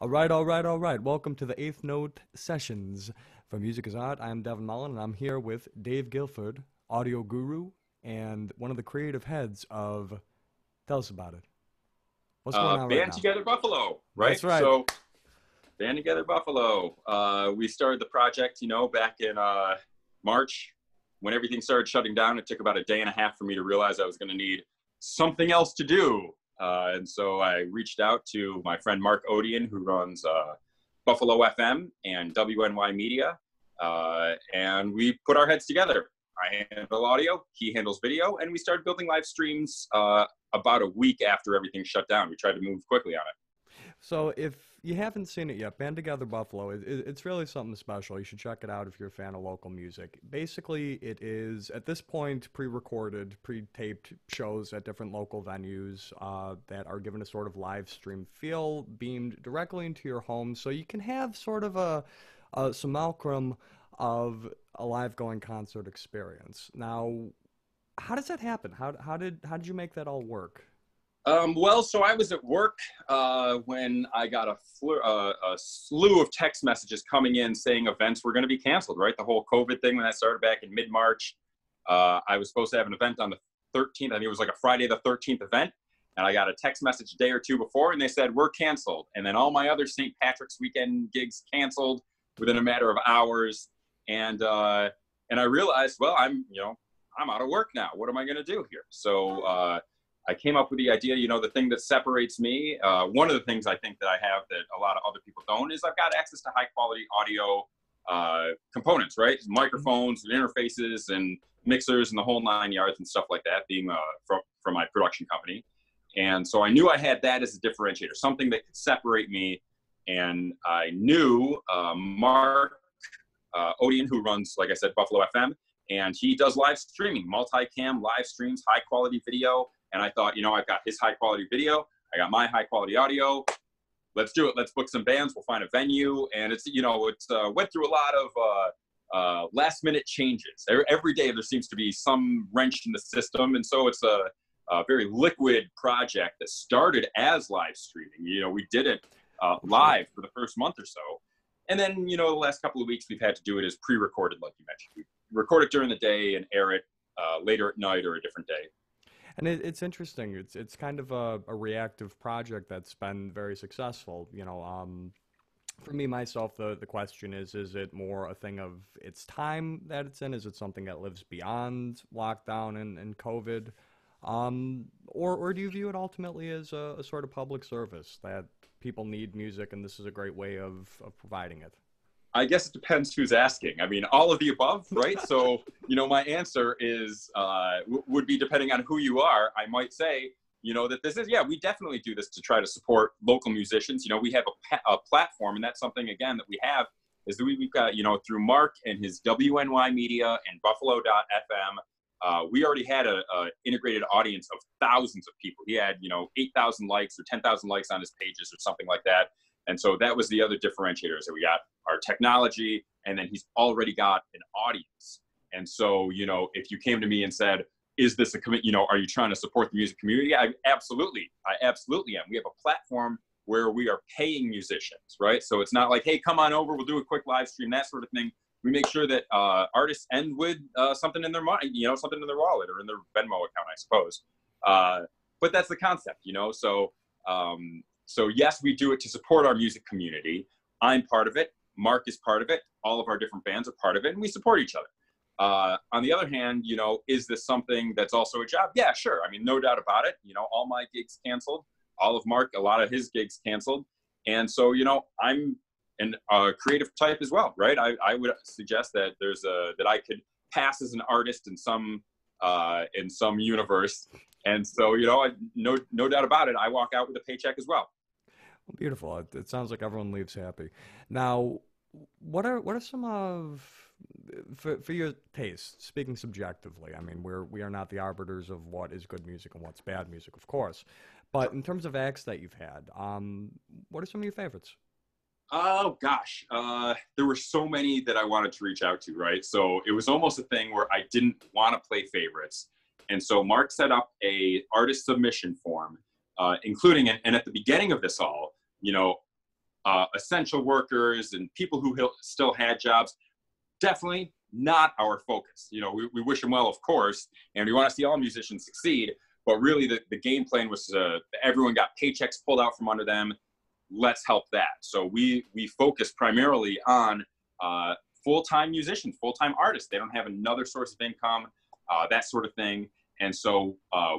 All right, all right, all right. Welcome to the Eighth Note Sessions for Music is Art. I'm Devin Mullen, and I'm here with Dave Guilford, audio guru, and one of the creative heads of. Tell us about it. What's going on right Band now? Together Buffalo, right? That's right. So, Band Together Buffalo. We started the project, back in March when everything started shutting down. It took about a day and a half for me to realize I was going to need something else to do. And so I reached out to my friend Mark Odian, who runs Buffalo FM and WNY Media. And we put our heads together. I handle audio, he handles video, and we started building live streams about a week after everything shut down. We tried to move quickly on it. So if you haven't seen it yet, Band Together Buffalo, it's really something special. You should check it out if you're a fan of local music. Basically, it is, at this point, pre-recorded, pre-taped shows at different local venues that are given a sort of live stream feel, beamed directly into your home, so you can have sort of a simulacrum of a live going concert experience. Now, how does that happen? How did you make that all work? So I was at work when I got a slew of text messages coming in saying events were going to be canceled, right? The whole COVID thing when that started back in mid-March. I was supposed to have an event on the 13th. I think it was like a Friday the 13th event. And I got a text message a day or two before, and they said, we're canceled. And then all my other St. Patrick's weekend gigs canceled within a matter of hours. And I realized, well, I'm out of work now. What am I going to do here? So I came up with the idea, the thing that separates me, one of the things I think that I have that a lot of other people don't is I've got access to high quality audio components, right? Microphones and interfaces and mixers and the whole 9 yards and stuff like that, being from my production company. And so I knew I had that as a differentiator, something that could separate me. And I knew Mark Odian, who runs, like I said, Buffalo FM, and he does live streaming, multicam live streams, high quality video. And I thought, I've got his high quality video, I got my high quality audio. Let's do it. Let's book some bands. We'll find a venue. And it's went through a lot of last minute changes. Every day there seems to be some wrench in the system. And so it's a very liquid project that started as live streaming. We did it live for the first month or so. And then, the last couple of weeks we've had to do it as pre-recorded, like you mentioned. We record it during the day and air it later at night or a different day. And it's interesting. It's kind of a reactive project that's been very successful. For me, myself, the question is it more a thing of its time that it's in? Is it something that lives beyond lockdown and COVID? Or do you view it ultimately as a sort of public service that people need music and this is a great way of providing it? I guess it depends who's asking. I mean, all of the above, right? So, my answer is, would be depending on who you are. I might say, that this is, we definitely do this to try to support local musicians. We have a platform, and that's something, again, that we have, is that we've got, through Mark and his WNY Media and Buffalo.fm, we already had a integrated audience of thousands of people. He had, 8,000 likes or 10,000 likes on his pages or something like that. And so that was the other differentiator, is that we got our technology, and then he's already got an audience. And so, if you came to me and said, is this are you trying to support the music community? I absolutely am. We have a platform where we are paying musicians, right? So it's not like, hey, come on over, we'll do a quick live stream, that sort of thing. We make sure that artists end with something in their mind, something in their wallet or in their Venmo account, I suppose. But that's the concept, So yes, we do it to support our music community. I'm part of it. Mark is part of it. All of our different bands are part of it, and we support each other. On the other hand, is this something that's also a job? Yeah, sure. I mean, no doubt about it. All my gigs canceled. All of Mark, a lot of his gigs canceled. And so, I'm a creative type as well, right? I would suggest that that I could pass as an artist in some universe. And so, no doubt about it, I walk out with a paycheck as well. Beautiful. It sounds like everyone leaves happy. Now, what are some of, for your taste, speaking subjectively, I mean, we are not the arbiters of what is good music and what's bad music, of course. But in terms of acts that you've had, what are some of your favorites? Oh, gosh. There were so many that I wanted to reach out to, right? So it was almost a thing where I didn't want to play favorites. And so Mark set up a artist submission form, including, and at the beginning of this all, essential workers and people who still had jobs. Definitely not our focus. You know, we wish them well, of course, and we want to see all musicians succeed. But really, the game plan was everyone got paychecks pulled out from under them. Let's help that. So we focus primarily on full-time musicians, full-time artists. They don't have another source of income, that sort of thing. And so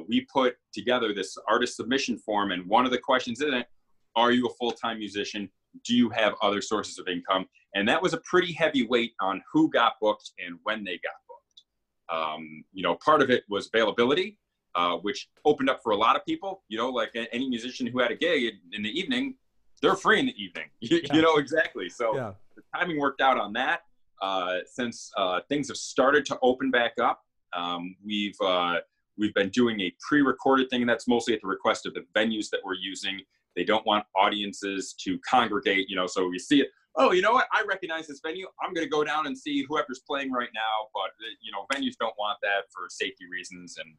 we put together this artist submission form, and one of the questions in it, are you a full-time musician? Do you have other sources of income? And that was a pretty heavy weight on who got booked and when they got booked. You know, part of it was availability, which opened up for a lot of people. You know, like any musician who had a gig in the evening, they're free in the evening. You know, exactly. So the timing worked out on that. Since things have started to open back up, we've been doing a pre-recorded thing, and that's mostly at the request of the venues that we're using. They don't want audiences to congregate, you know, so we see it. Oh, you know what? I recognize this venue. I'm going to go down and see whoever's playing right now. But, you know, venues don't want that for safety reasons and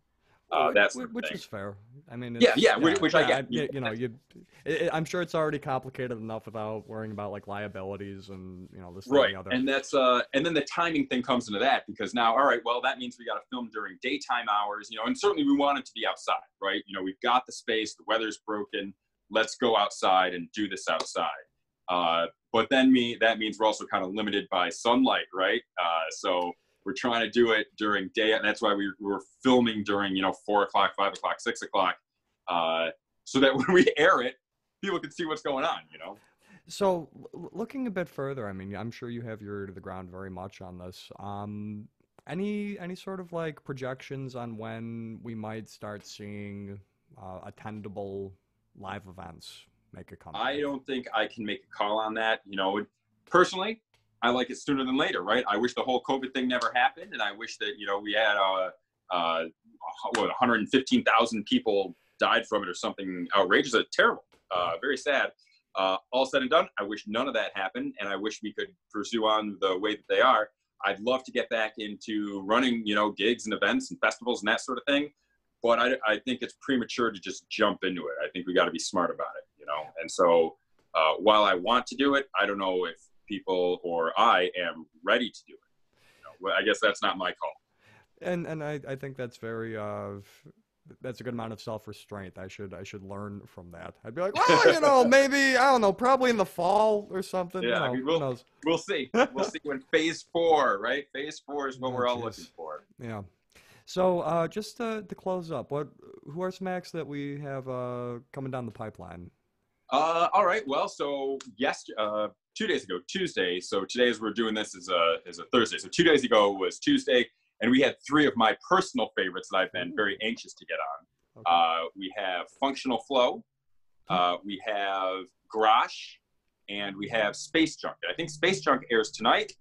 that sort of which thing. is fair. I mean, which I get. You know, I'm sure it's already complicated enough without worrying about like liabilities and, you know, this thing and the other. And that's and then the timing thing comes into that, because now, all right, well, that means we got to film during daytime hours, you know, and certainly we want it to be outside, right? You know, we've got the space, the weather's broken. Let's go outside and do this outside. But then that means we're also kind of limited by sunlight, right? So we're trying to do it during day, and that's why we were filming during, you know, 4 o'clock, 5 o'clock, 6 o'clock, so that when we air it, people can see what's going on, you know? So looking a bit further, I mean, I'm sure you have your ear to the ground very much on this. Any sort of like projections on when we might start seeing attendable live events make a comeback? I don't think I can make a call on that. You know, personally, I like it sooner than later, right? I wish the whole COVID thing never happened, and I wish that, you know, we had 115,000 people died from it or something outrageous. Terrible, very sad. All said and done, I wish none of that happened, and I wish we could pursue on the way that they are. I'd love to get back into running, you know, gigs and events and festivals and that sort of thing. But I think it's premature to just jump into it. I think we got to be smart about it, you know? And so while I want to do it, I don't know if people or I am ready to do it. You know, I guess that's not my call. And I think that's very, that's a good amount of self-restraint. I should learn from that. I'd be like, well, you know, maybe, I don't know, probably in the fall or something. Yeah, you know, I mean, who knows? We'll see. We'll see when phase 4, right? Phase 4 is what we're all looking for. Yeah. So just to close up, who are some acts that we have coming down the pipeline? All right. Well, so 2 days ago, Tuesday. So today, as we're doing this, is a Thursday. So 2 days ago was Tuesday, and we had 3 of my personal favorites that I've been very anxious to get on. Okay. We have Functional Flow, we have Garage, and we have Space Junk. I think Space Junk airs tonight.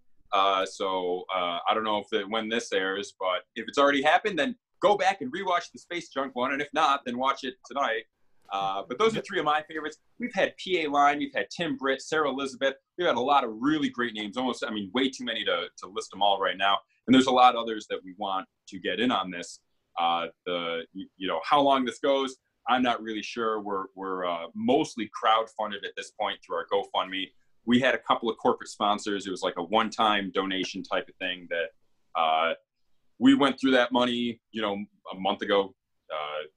So I don't know when this airs, but if it's already happened, then go back and rewatch the Space Junk one. And if not, then watch it tonight. But those are 3 of my favorites. We've had PA Line, we've had Tim Britt, Sarah Elizabeth. We've had a lot of really great names, almost, I mean, way too many to list them all right now. And there's a lot of others that we want to get in on this. You know, how long this goes, I'm not really sure. We're mostly crowdfunded at this point through our GoFundMe. We had a couple of corporate sponsors. It was like a one-time donation type of thing that we went through that money, you know, a month ago,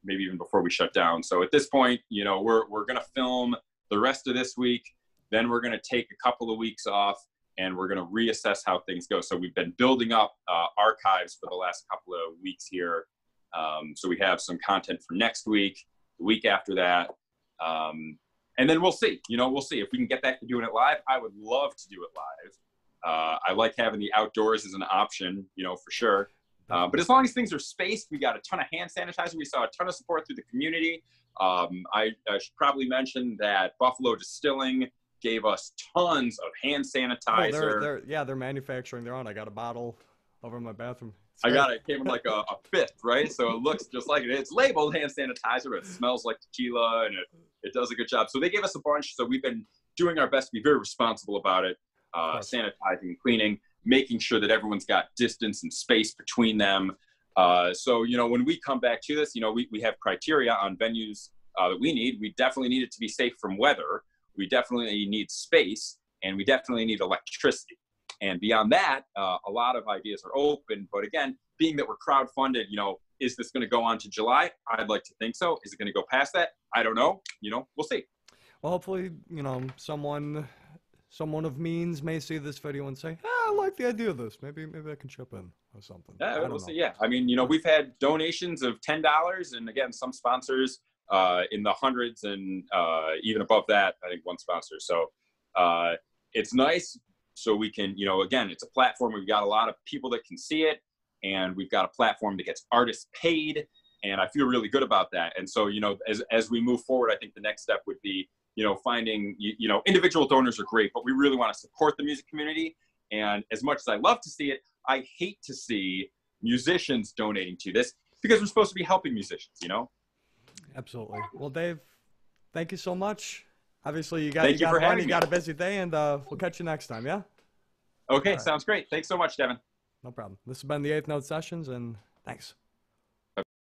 maybe even before we shut down. So at this point, you know, we're going to film the rest of this week. Then we're going to take a couple of weeks off, and we're going to reassess how things go. So we've been building up archives for the last couple of weeks here. So we have some content for next week, the week after that. And then we'll see, you know, we'll see if we can get back to doing it live. I would love to do it live. I like having the outdoors as an option, you know, for sure. But as long as things are spaced, we got a ton of hand sanitizer. We saw a ton of support through the community. I should probably mention that Buffalo Distilling gave us tons of hand sanitizer. They're manufacturing their own. I got a bottle over in my bathroom. I got it. It came in like a fifth, right? So it looks just like it. It's labeled hand sanitizer, but it smells like tequila, and it does a good job. So they gave us a bunch. So we've been doing our best to be very responsible about it, sanitizing, cleaning, making sure that everyone's got distance and space between them. So, you know, when we come back to this, you know, we have criteria on venues that we need. We definitely need it to be safe from weather. we definitely need space, and we definitely need electricity. And beyond that, a lot of ideas are open. But again, being that we're crowdfunded, is this going to go on to July? I'd like to think so. Is it going to go past that? I don't know. We'll see. Well, hopefully, someone of means may see this video and say, I like the idea of this. Maybe I can chip in or something. Yeah, we'll see. Yeah. I mean, we've had donations of $10, and again, some sponsors in the hundreds, and even above that, I think one sponsor. So it's nice. So we can, again, it's a platform. We've got a lot of people that can see it, and we've got a platform that gets artists paid. And I feel really good about that. And so, as we move forward, I think the next step would be, finding, individual donors are great, but we really want to support the music community. And as much as I love to see it, I hate to see musicians donating to this, because we're supposed to be helping musicians, Absolutely. Well, Dave, thank you so much. Obviously, you got a busy day, and we'll catch you next time, yeah? Okay, right. Sounds great. Thanks so much, Devin. No problem. This has been the 8th Note Sessions, and thanks.